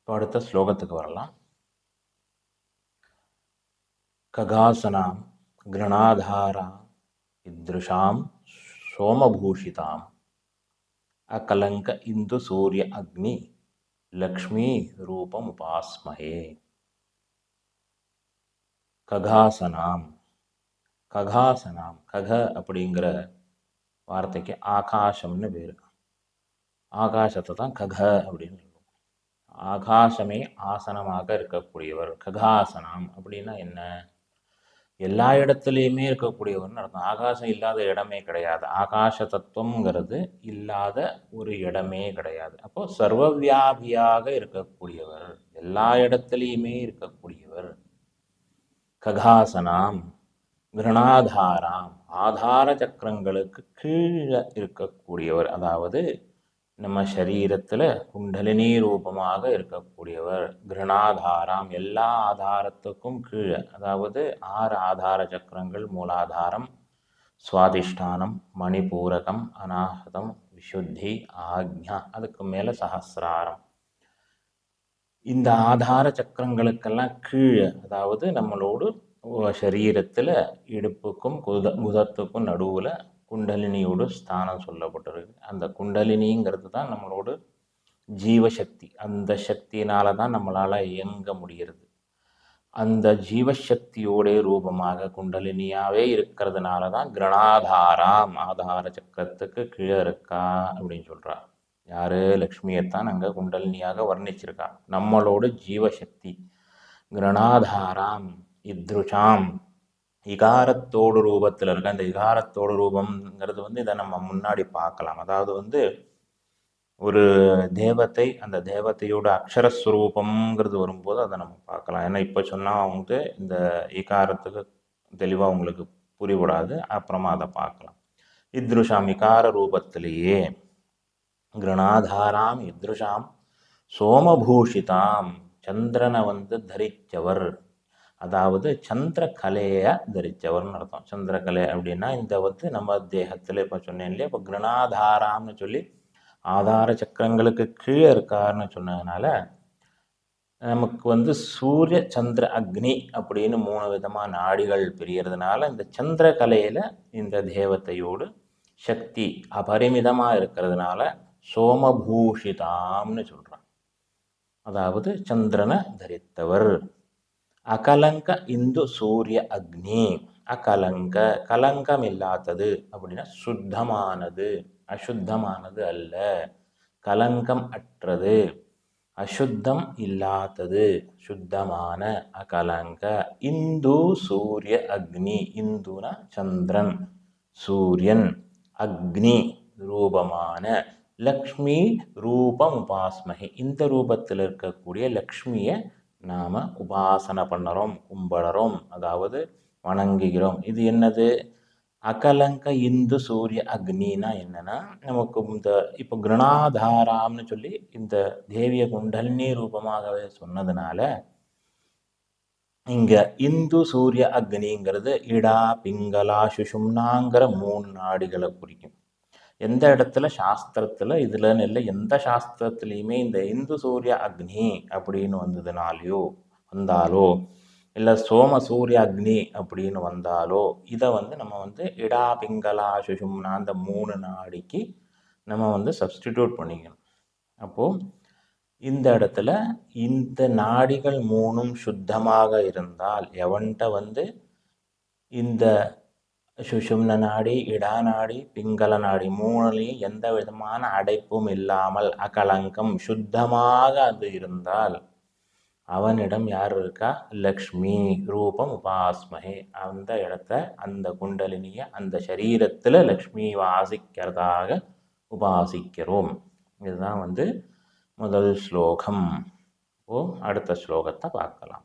இப்போ அடுத்த ஸ்லோகத்துக்கு வரலாம். ககாசனாம் கிரணாதாரா இத்ருஷாம் சோமபூஷிதாம் அகலங்க இந்து சூரிய அக்னி லக்ஷ்மி ரூபம் உபாஸ்மஹே. ககாசனாம், ககாசனாம், கக அப்படிங்கிற வார்த்தைக்கு ஆகாசம்னு பேர். ஆகாசத்தை தான் கக அப்படின்னு சொல்லுவோம். ஆகாசமே ஆசனமாக இருக்கக்கூடியவர். ககாசனம் அப்படின்னா என்ன? எல்லா இடத்துலையுமே இருக்கக்கூடியவர்னு அர்த்தம். ஆகாசம் இல்லாத இடமே கிடையாது. ஆகாச தத்துவங்கிறது இல்லாத ஒரு இடமே கிடையாது. அப்போ சர்வவியாபியாக இருக்கக்கூடியவர், எல்லா இடத்துலையுமே இருக்கக்கூடியவர். ககாசனாம் கிரணாதாராம், ஆதார சக்கரங்களுக்கு கீழே இருக்கக்கூடியவர், அதாவது நம்ம சரீரத்தில் குண்டலினி ரூபமாக இருக்கக்கூடியவர். கிரணாதாராம், எல்லா ஆதாரத்துக்கும் கீழே, அதாவது 6 ஆதார சக்கரங்கள், மூலாதாரம், சுவாதிஷ்டானம், மணிபூரகம், அநாஹதம், விசுத்தி, ஆக்ஞா, அதுக்கு மேலே சஹசிராரம். இந்த ஆதார சக்கரங்களுக்கெல்லாம் கீழே, அதாவது நம்மளோடு சரீரத்தில் இடுப்புக்கும் குதத்துக்கும் நடுவில் குண்டலினியோட ஸ்தானம் சொல்லப்பட்டிருக்கு. அந்த குண்டலினிங்கிறது தான் நம்மளோட ஜீவசக்தி. அந்த சக்தியினால தான் நம்மளால் இயங்க முடிகிறது. அந்த ஜீவசக்தியோட ரூபமாக குண்டலினியாவே இருக்கிறதுனால தான் கிரணாதாராம், ஆதார சக்கரத்துக்கு கீழே இருக்கா அப்படின்னு சொல்கிறார். யார்? லக்ஷ்மியைத்தான் அங்கே குண்டலினியாக வர்ணிச்சிருக்கா. நம்மளோட ஜீவசக்தி. கிரணாதாராம் இத்ருஷாம், இகாரத்தோடு ரூபத்தில் இருக்க. அந்த இகாரத்தோடு ரூபம்ங்கிறது இதை நம்ம முன்னாடி பார்க்கலாம். அதாவது ஒரு தேவத்தை, அந்த தேவத்தையோட அக்ஷரஸ்வரூபம்ங்கிறது வரும்போது அதை நம்ம பார்க்கலாம். ஏன்னா இப்போ சொன்னால் இந்த இகாரத்துக்கு தெளிவாக உங்களுக்கு புரிவிடாது. அப்புறமா அதை பார்க்கலாம். இத்ருஷாம், இகார ரூபத்திலேயே. கிரணாதாராம் இத்ருஷாம் சோமபூஷிதாம், சந்திரனை தரித்தவர், அதாவது சந்திரகலையை தரித்தவர்னு அர்த்தம். சந்திரகலை அப்படின்னா இந்த நம்ம தேகத்தில் இப்போ சொன்னேன் இல்லையா, இப்போ கிரணாதாராம்னு சொல்லி ஆதார சக்கரங்களுக்கு கீழே இருக்காருன்னு சொன்னதுனால நமக்கு சூரிய சந்திர அக்னி அப்படின்னு 3 விதமாக நாடிகள் பிரியறதுனால இந்த சந்திரகலையில் இந்த தேவத்தையோடு சக்தி அபரிமிதமாக இருக்கிறதுனால சோமபூஷிதாம்னு சொல்கிறான். அதாவது சந்திரனை தரித்தவர். அகலங்க இந்து சூரிய அக்னி. அகலங்க, கலங்கம் இல்லாதது அப்படின்னா சுத்தமானது, அசுத்தமானது அல்ல. கலங்கம் அற்றது, அசுத்தம் இல்லாதது, சுத்தமான, அகலங்க. இந்து சூரிய அக்னி. இந்துனா சந்திரன், சூரியன், அக்னி ரூபமான, லக்ஷ்மி ரூபம் உபாஸ்மஹி, இந்த ரூபத்தில் இருக்கக்கூடிய லக்ஷ்மியை நாம் உபாசனை பண்ணுறோம், கும்பிடுறோம், அதாவது வணங்குகிறோம். இது என்னது? அகலங்க இந்து சூரிய அக்னினா என்னன்னா, நமக்கு இப்போ கிரணாதாராம்னு சொல்லி இந்த தேவிய குண்டலினி ரூபமாகவே சொன்னதுனால இங்கே இந்து சூரிய அக்னிங்கிறது இடா, பிங்களா, சுஷும்னாங்கிற 3 நாடிகளை குறிக்கும். எந்த இடத்துல சாஸ்திரத்தில் இதுலன்னு இல்லை, எந்த சாஸ்திரத்துலேயுமே இந்த இந்து சூரிய அக்னி அப்படின்னு வந்தாலோ இல்லை சோம சூரிய அக்னி அப்படின்னு வந்தாலோ இதை நம்ம இடா, பிங்களா, சுஷும்னா அந்த 3 நாடிக்கு நம்ம சப்ஸ்டிடியூட் பண்ணிக்கணும். அப்போது இந்த இடத்துல இந்த நாடிகள் 3ம் சுத்தமாக இருந்தால், எவன்கிட்ட இந்த சுஷும்ன நாடி, இடா நாடி, பிங்கள நாடி 3லையும் எந்த விதமான அடைப்பும் இல்லாமல் அகலங்கம் சுத்தமாக அது இருந்தால் அவனிடம் யார் இருக்கா? லக்ஷ்மி ரூபம் உபாஸ்மஹே. அந்த இடத்த, அந்த குண்டலினியை, அந்த சரீரத்தில் லக்ஷ்மி வாசிக்கிறதாக உபாசிக்கிறோம். இதுதான் முதல் ஸ்லோகம். அடுத்த ஸ்லோகத்தை பார்க்கலாம்.